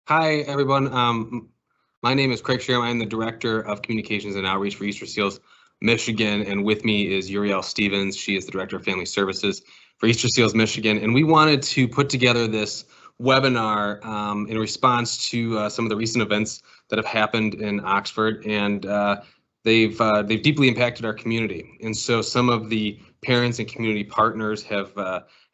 Hi, everyone. My name is Craig Sherm. I'm the Director of Communications and Outreach for Easter Seals, Michigan, and with me is Uriel Stevens. She is the Director of Family Services for Easter Seals, Michigan, and we wanted to put together this webinar in response to some of the recent events that have happened in Oxford, and they've deeply impacted our community. And so some of the parents and community partners have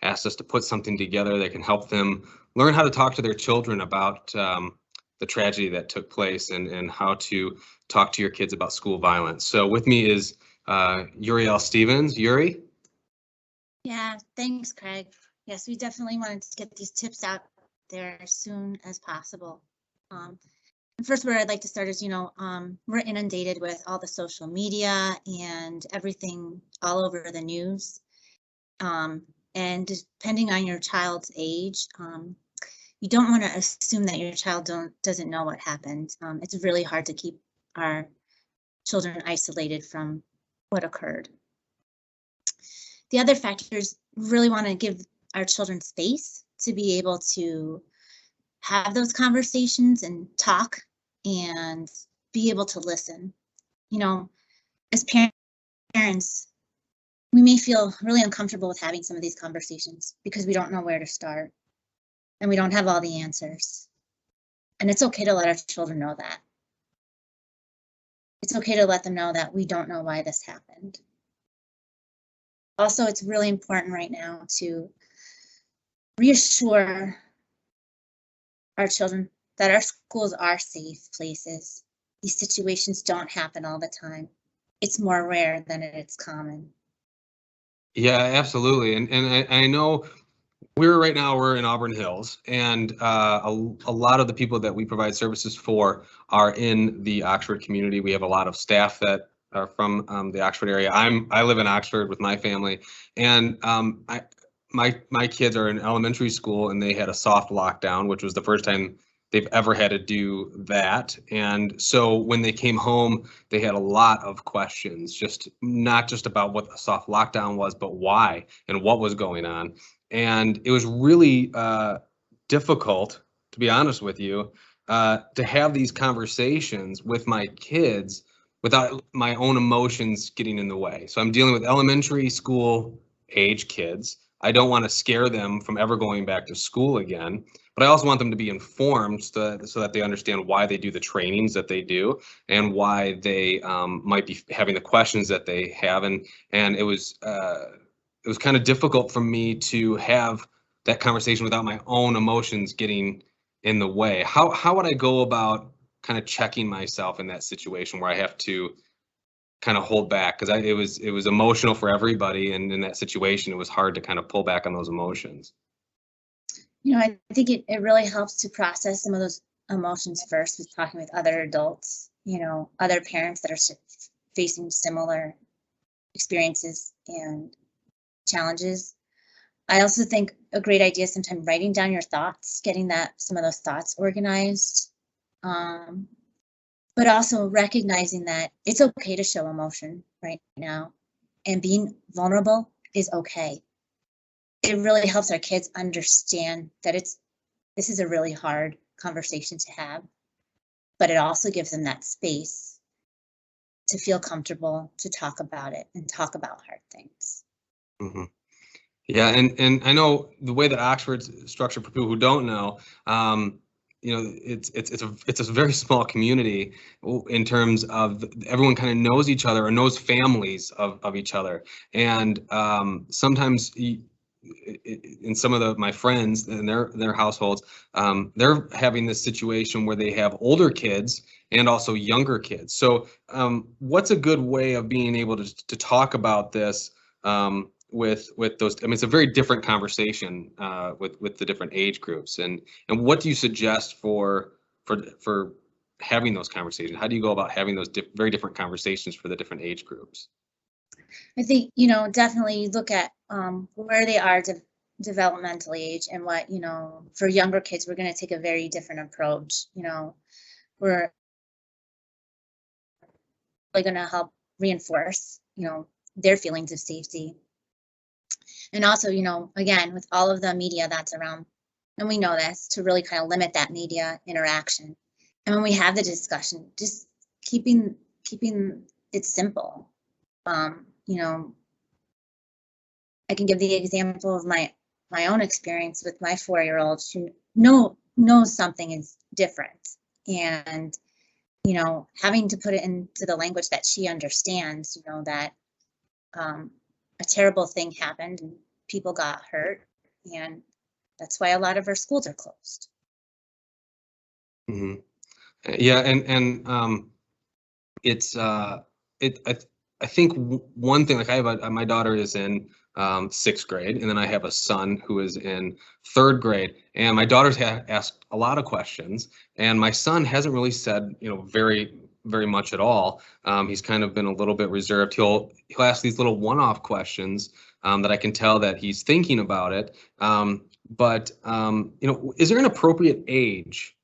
asked us to put something together that can help them learn how to talk to their children about the tragedy that took place and how to talk to your kids about school violence. So with me is Uriel Stevens. Yuri? Yeah, thanks, Craig. Yes, we definitely wanted to get these tips out there as soon as possible. First, where I'd like to start is, we're inundated with all the social media and everything all over the news. And depending on your child's age, you don't want to assume that your child doesn't know what happened. It's really hard to keep our children isolated from what occurred. The other factors really want to give our children space to be able to have those conversations and talk and be able to listen. As parents, we may feel really uncomfortable with having some of these conversations because we don't know where to start and we don't have all the answers. And it's okay to let our children know that. It's okay to let them know that we don't know why this happened. Also, it's really important right now to reassure our children that our schools are safe places. These situations don't happen all the time. It's more rare than it's common. Yeah, absolutely. And I know we're in Auburn Hills, and a lot of the people that we provide services for are in the Oxford community. We have a lot of staff that are from the Oxford area. I live in Oxford with my family, and my kids are in elementary school, and they had a soft lockdown, which was the first time they've ever had to do that. And so when they came home, they had a lot of questions, just not just about what the soft lockdown was, but why and what was going on. And it was really difficult, to be honest with you, to have these conversations with my kids without my own emotions getting in the way. So I'm dealing with elementary school age kids. I don't want to scare them from ever going back to school again, but I also want them to be informed so that they understand why they do the trainings that they do and why they might be having the questions that they have. And it was kind of difficult for me to have that conversation without my own emotions getting in the way. How would I go about kind of checking myself in that situation where I have to kind of hold back, because it was emotional for everybody, and in that situation it was hard to kind of pull back on those emotions. I think it really helps to process some of those emotions first with talking with other adults, other parents that are facing similar experiences and challenges. I also think a great idea is sometimes writing down your thoughts, getting some of those thoughts organized, but also recognizing that it's okay to show emotion right now, and being vulnerable is okay. It really helps our kids understand that this is a really hard conversation to have, but it also gives them that space to feel comfortable to talk about it and talk about hard things. Mm-hmm. Yeah, and I know the way that Oxford's structured, for people who don't know, it's a very small community in terms of everyone kind of knows each other or knows families of each other, and sometimes in some of my friends and their households, they're having this situation where they have older kids and also younger kids. So what's a good way of being able to talk about this with those? I mean, it's a very different conversation with the different age groups. And what do you suggest for having those conversations? How do you go about having those very different conversations for the different age groups? I think, definitely look at where they are developmental age, and what, for younger kids, we're going to take a very different approach. We're really going to help reinforce, their feelings of safety. And also, again, with all of the media that's around and we know this, to really kind of limit that media interaction. And when we have the discussion, just keeping it simple. You know, I can give the example of my own experience with my 4-year-old. She knows something is different, and you know, having to put it into the language that she understands, you know, that a terrible thing happened and people got hurt, and that's why a lot of our schools are closed. Mm-hmm. Yeah, and it's I think one thing, like I have my daughter is in 6th grade, and then I have a son who is in 3rd grade, and my daughter's asked a lot of questions, and my son hasn't really said, you know, very much at all. He's kind of been a little bit reserved. He'll ask these little one-off questions that I can tell that he's thinking about it. But you know, is there an appropriate age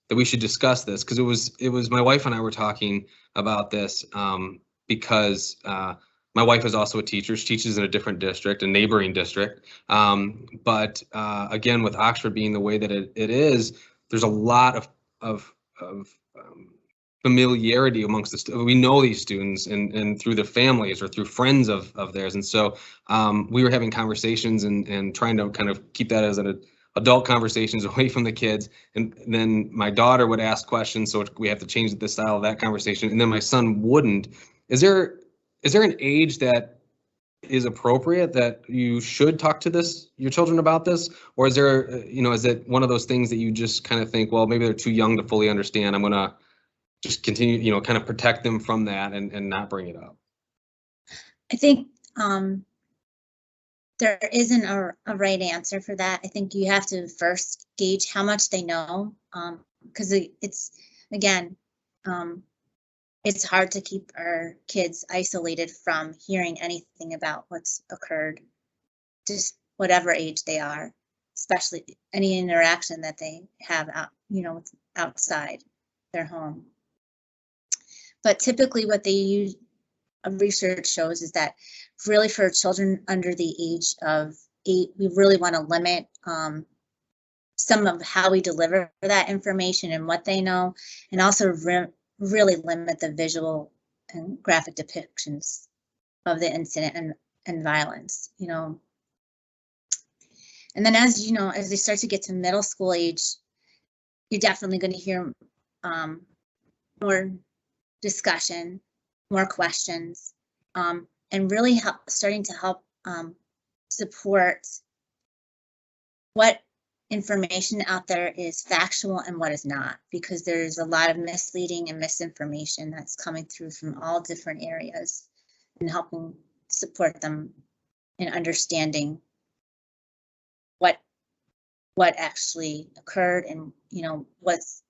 that we should discuss this? Because it was my wife and I were talking about this because my wife is also a teacher. She teaches in a different district, a neighboring district. But again, with Oxford being the way that it is, there's a lot of familiarity amongst we know these students and through their families or through friends of theirs. And so we were having conversations and trying to kind of keep that as an adult conversations away from the kids. And then my daughter would ask questions, so we have to change the style of that conversation. And then my son wouldn't. Is there an age that is appropriate that you should talk to your children about this? Or is there, you know, is it one of those things that you just kind of think, well, maybe they're too young to fully understand, I'm gonna just continue, you know, kind of protect them from that and not bring it up? I think there isn't a right answer for that. I think you have to first gauge how much they know, because it's, again, it's hard to keep our kids isolated from hearing anything about what's occurred, just whatever age they are, especially any interaction that they have out, you know, outside their home. But typically what they use, research shows, is that really for children under the age of 8, we really want to limit some of how we deliver that information and what they know, and also really limit the visual and graphic depictions of the incident and violence, you know. And then, as you know, as they start to get to middle school age, you're definitely going to hear more discussion, more questions, and really starting to help support what information out there is factual and what is not, because there's a lot of misleading and misinformation that's coming through from all different areas, and helping support them in understanding what actually occurred and, you know, what's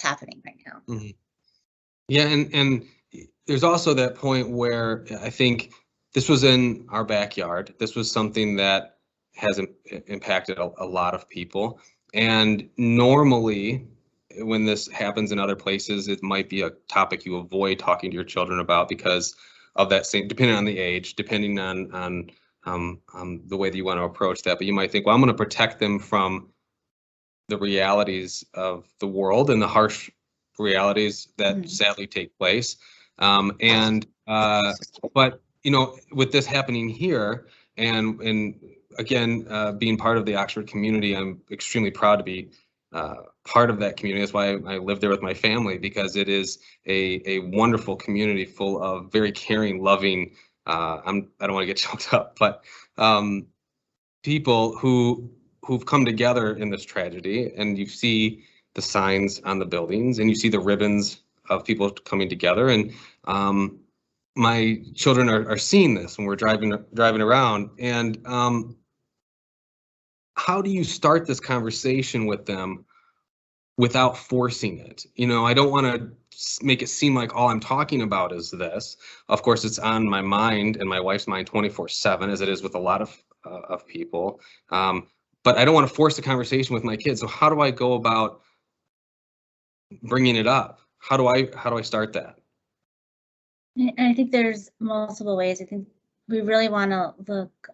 happening right now. Mm-hmm. Yeah, and there's also that point where I think this was in our backyard. This was something that has impacted a lot of people. And normally, when this happens in other places, it might be a topic you avoid talking to your children about because of that same, depending on the age, depending on the way that you want to approach that. But you might think, well, I'm going to protect them from the realities of the world and the harsh realities that sadly take place. But you know, with this happening here, and again, being part of the Oxford community, I'm extremely proud to be part of that community. That's why I live there with my family, because it is a wonderful community full of very caring, loving, I don't want to get choked up, but people who've come together in this tragedy. And you see the signs on the buildings, and you see the ribbons of people coming together. And my children are seeing this when we're driving around. And how do you start this conversation with them without forcing it? You know, I don't want to make it seem like all I'm talking about is this. Of course, it's on my mind and my wife's mind 24/7, as it is with a lot of people. But I don't want to force the conversation with my kids. So how do I go about bringing it up? How do I start that? And I think there's multiple ways. I think we really want to look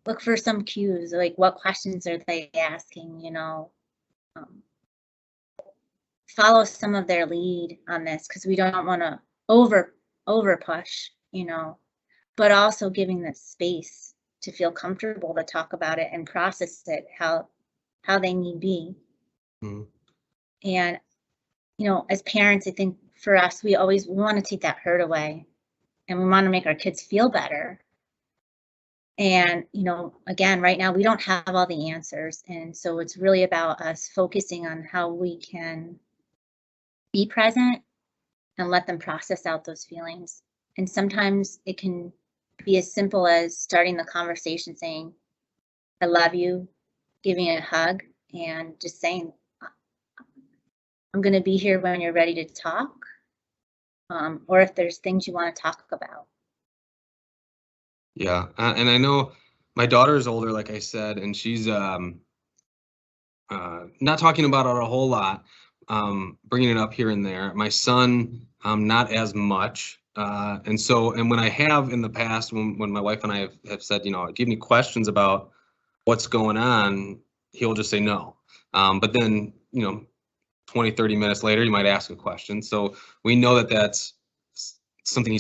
look for some cues, like what questions are they asking, um, follow some of their lead on this because we don't want to over push, but also giving the space to feel comfortable to talk about it and process it how they need be. Mhm. And as parents, I think for us, we want to take that hurt away, and we want to make our kids feel better. And again, right now we don't have all the answers, and so it's really about us focusing on how we can be present and let them process out those feelings. And sometimes it can be as simple as starting the conversation saying, I love you, giving a hug, and just saying, I'm going to be here when you're ready to talk, or if there's things you want to talk about. Yeah, and I know my daughter is older, like I said, and she's not talking about it a whole lot, bringing it up here and there. My son, not as much. And when I have in the past, when my wife and I have said, give me questions about what's going on, he'll just say no. But then, 20, 30 minutes later, you might ask a question. So we know that that's something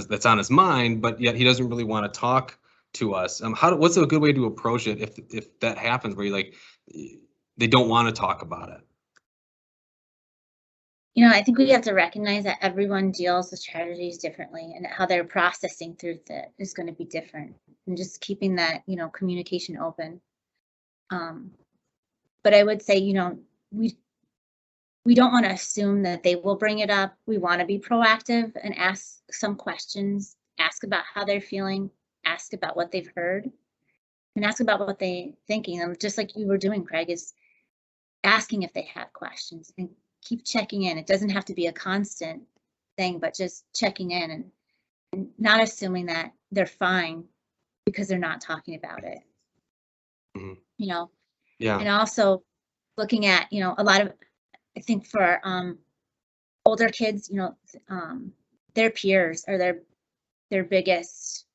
that's on his mind, but yet he doesn't really want to talk to us. What's a good way to approach it if that happens where they don't want to talk about it? I think we have to recognize that everyone deals with tragedies differently, and how they're processing through that is going to be different, and just keeping that, communication open. But I would say, we don't want to assume that they will bring it up. We want to be proactive and ask some questions, ask about how they're feeling, ask about what they've heard, and ask about what they're thinking. And just like you were doing, Craig, is asking if they have questions and keep checking in. It doesn't have to be a constant thing, but just checking in and not assuming that they're fine because they're not talking about it. Mm-hmm. Yeah. And also looking at, a lot of, I think for older kids, their peers are their biggest,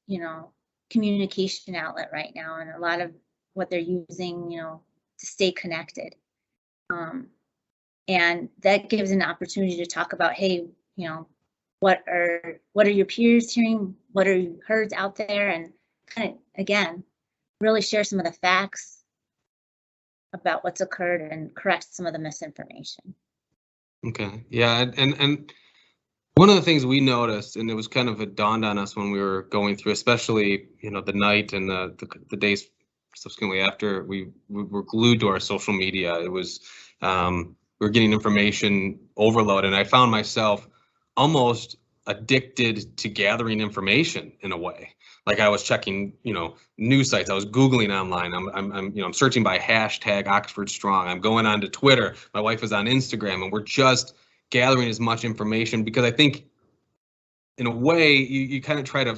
communication outlet right now, and a lot of what they're using, to stay connected. And that gives an opportunity to talk about, hey, what are your peers hearing? What are you heard out there? And kind of, again, really share some of the facts about what's occurred and correct some of the misinformation. Okay. Yeah. And one of the things we noticed, and it was kind of it dawned on us when we were going through, especially, the night and the days subsequently after, we were glued to our social media. It was, we were getting information overload, and I found myself almost addicted to gathering information in a way. Like I was checking, news sites. I was Googling online. I'm searching by hashtag Oxford Strong. I'm going on to Twitter. My wife is on Instagram, and we're just gathering as much information because I think in a way you kind of try to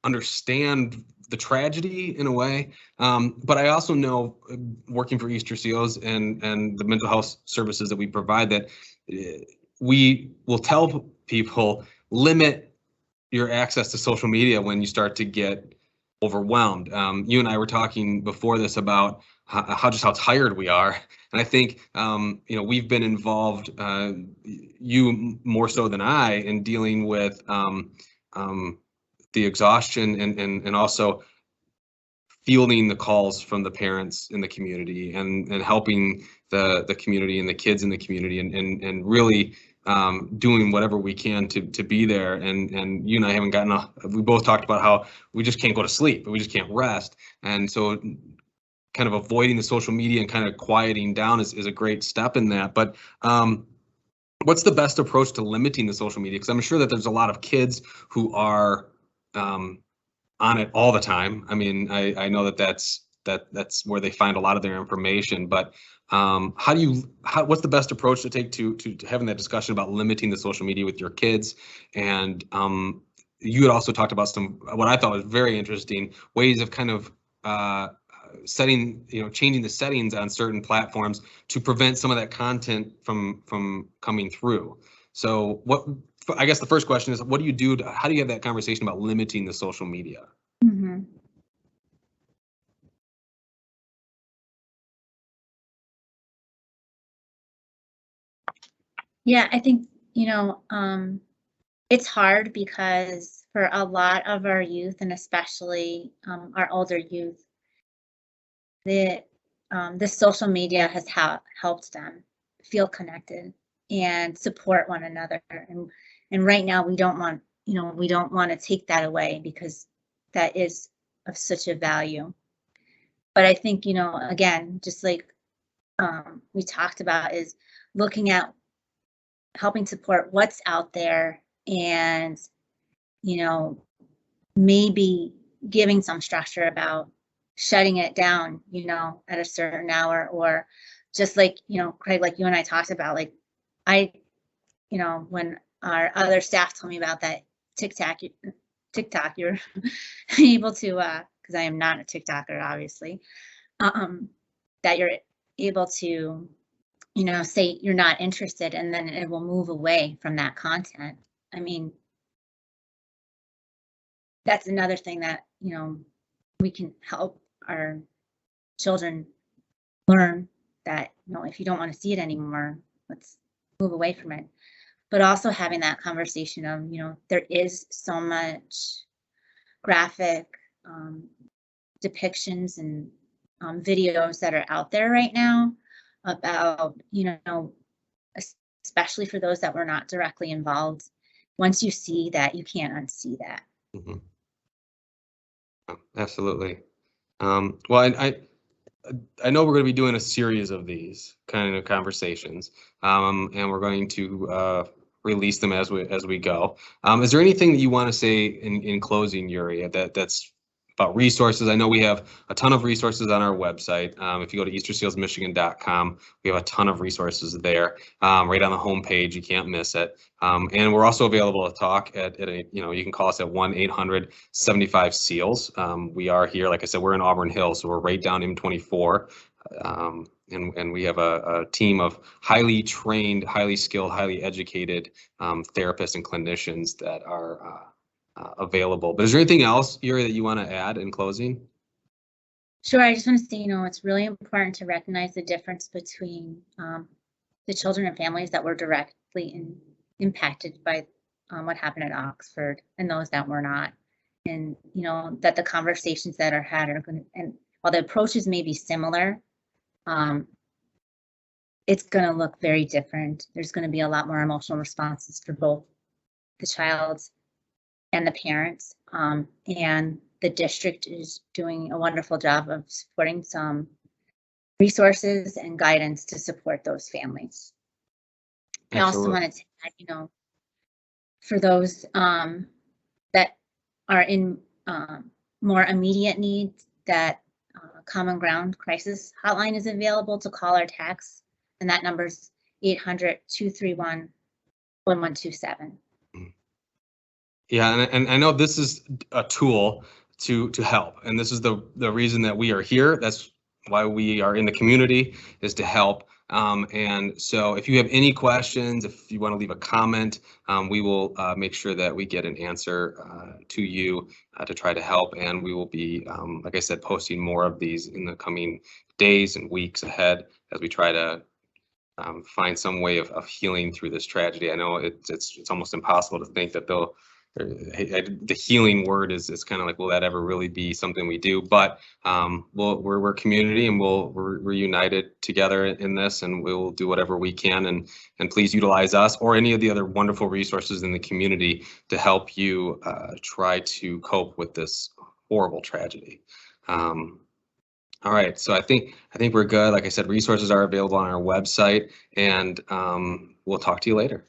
understand the tragedy in a way. But I also know, working for Easter Seals and the mental health services that we provide, that we will tell people, limit your access to social media when you start to get overwhelmed. You and I were talking before this about how tired we are, and I think we've been involved, you more so than I, in dealing with the exhaustion and also fielding the calls from the parents in the community and helping the community and the kids in the community and really doing whatever we can to be there. And you and I haven't we both talked about how we just can't go to sleep, we just can't rest. And so kind of avoiding the social media and kind of quieting down is a great step in that. But what's the best approach to limiting the social media? Because I'm sure that there's a lot of kids who are on it all the time. I mean, I know that's where they find a lot of their information, but what's the best approach to take to having that discussion about limiting the social media with your kids? And you had also talked about some, what I thought was very interesting, ways of kind of changing the settings on certain platforms to prevent some of that content from coming through. So I guess the first question is, what do you do? How do you have that conversation about limiting the social media? Mm-hmm. Yeah, I think, it's hard because for a lot of our youth and especially our older youth, the the social media has helped them feel connected and support one another. And right now we don't want to take that away because that is of such a value. But I think, again, just like we talked about, is looking at helping support what's out there and, you know, maybe giving some structure about shutting it down, at a certain hour, or just like, Craig, like you and I talked about, like I, when our other staff told me about that TikTok, you're able to, because I am not a TikToker, obviously, that you're able to, say you're not interested, and then it will move away from that content. I mean, that's another thing that, we can help our children learn, that, if you don't want to see it anymore, let's move away from it. But also having that conversation of, there is so much graphic depictions and videos that are out there right now about, especially for those that were not directly involved. Once you see that, you can't unsee that. Mhm. Absolutely. Well, I know we're going to be doing a series of these kind of conversations, and we're going to release them as we go. Is there anything that you want to say in closing, Yuri, that's about resources? I know we have a ton of resources on our website. If you go to eastersealsmichigan.com, we have a ton of resources there, right on the homepage. You can't miss it. And we're also available to talk at you can call us at 1-800-75-SEALS. We are here, like I said, we're in Auburn Hills, so we're right down M24. And we have a team of highly trained, highly skilled, highly educated therapists and clinicians that are available. But is there anything else, Yuri, that you want to add in closing? Sure. I just want to say, it's really important to recognize the difference between the children and families that were directly impacted by what happened at Oxford and those that were not. And, that the conversations that are had are going to, and while the approaches may be similar, it's going to look very different. There's going to be a lot more emotional responses for both the child and the parents. And the district is doing a wonderful job of supporting some resources and guidance to support those families. Absolutely. I also wanted to add, for those that are in more immediate needs, that Common Ground Crisis Hotline is available to call or text, and that number is 800-231-1127. Yeah, and I know this is a tool to help, and this is the reason that we are here. That's why we are in the community, is to help. And so if you have any questions, if you want to leave a comment, we will make sure that we get an answer to you to try to help. And we will be, like I said, posting more of these in the coming days and weeks ahead as we try to find some way of healing through this tragedy. I know it's almost impossible to think that the healing word is kind of like, will that ever really be something we do? But we're community, and we're united together in this, and we'll do whatever we can. And please utilize us or any of the other wonderful resources in the community to help you try to cope with this horrible tragedy. All right, so I think we're good. Like I said, resources are available on our website, and we'll talk to you later.